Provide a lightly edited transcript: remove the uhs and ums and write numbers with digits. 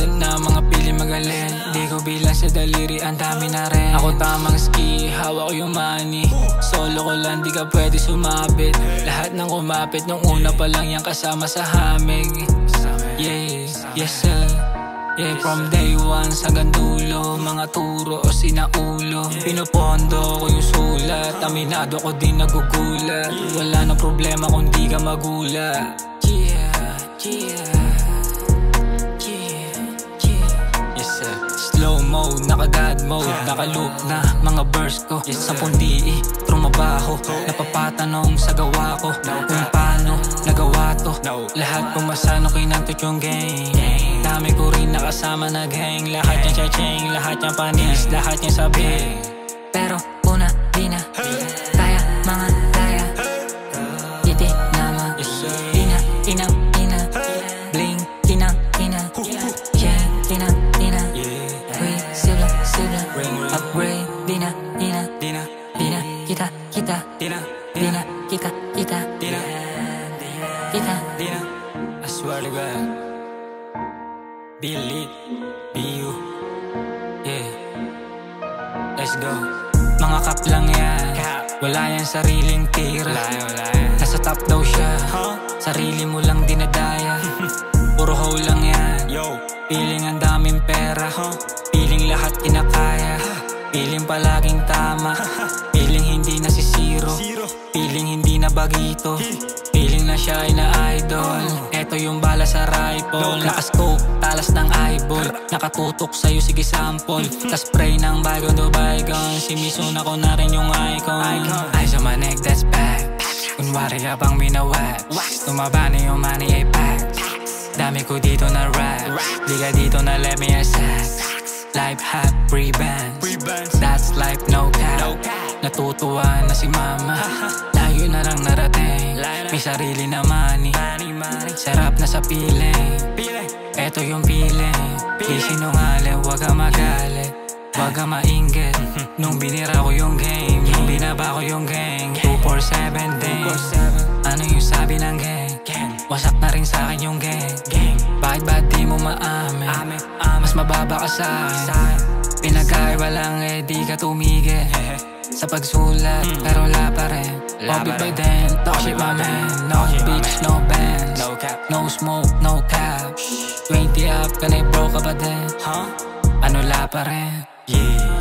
Minsan na mga pili magaling, di ko bilang sa daliri, ang dami na rin. Ako tamang ski, hawak ko yung money. Solo ko lang, di ka pwede sumabit. Lahat ng kumapit, nung una pa lang yan kasama sa hamig. Yeah, yes sir. Yeah, from day one hanggang dulo, mga turo o sinaulo. Pinupondo ko yung sulat, aminado ko din nagugulat. Wala na problema kung di ka magulat. Yeah, yeah. Slow mode, naka-God mode, naka-loop na mga verse ko. 10 DE, trumabaho, napapatanong sa gawa ko kung paano nagawa to. Lahat pumasano kinantot yung game. Dami ko rin nakasama na gang. Lahat yan cha-ching, lahat yan panis, lahat yan sabi. Pero una, di na kaya mga daya. Iti naman, di na, inang, ina. Bling, kinang, ina. Chain, kinang, ina. Upgrade, di na, kita, I swear to God, be lit, be you, yeah, let's go. Mga kap lang yan, wala yan sariling tira. Nasa top daw siya, sarili mo lang dinadaya. Puro hoe lang yan, feeling ang daming pera, feeling lahat kinakaya, feeling palaging tama, feeling hindi nasisiro, feeling hindi na bagito, feeling na siya ay na-idol. Eto yung bala sa rifle, nakascope, talas ng eyeball, nakatutok sa'yo, sige sample. Tas spray ng bygone to bygone, si Mizuna ko na rin yung icon. Eyes on my neck, that's back. Kunwari ka pang minawat, tumaba na yung money ay packed. Dami ko dito na rap, di ka dito na let me assess. Life hat, free bands, that's life, no cap. Natutuwa na si mama, layo na lang narating. May sarili na money, sarap na sa piling. Eto yung feeling, di sinungaling, wag ka magalit, wag ka mainggit. Nung binira ko yung game, nung binaba ko yung gang, 247 din. Ano yung sabi ng gang? Wasak na rin sa'kin yung gang. Bakit ba di mo maamin? Mas mababa ka sa'kin. Pinag-aiwa lang eh, di ka tumigil sa pagsulat, pero wala pa rin. Bobby by then, talk shit my man. No bitch, no bands, no smoke, no cap. 20 up, kanay bro ka ba din? Ano la pa rin? Yeah.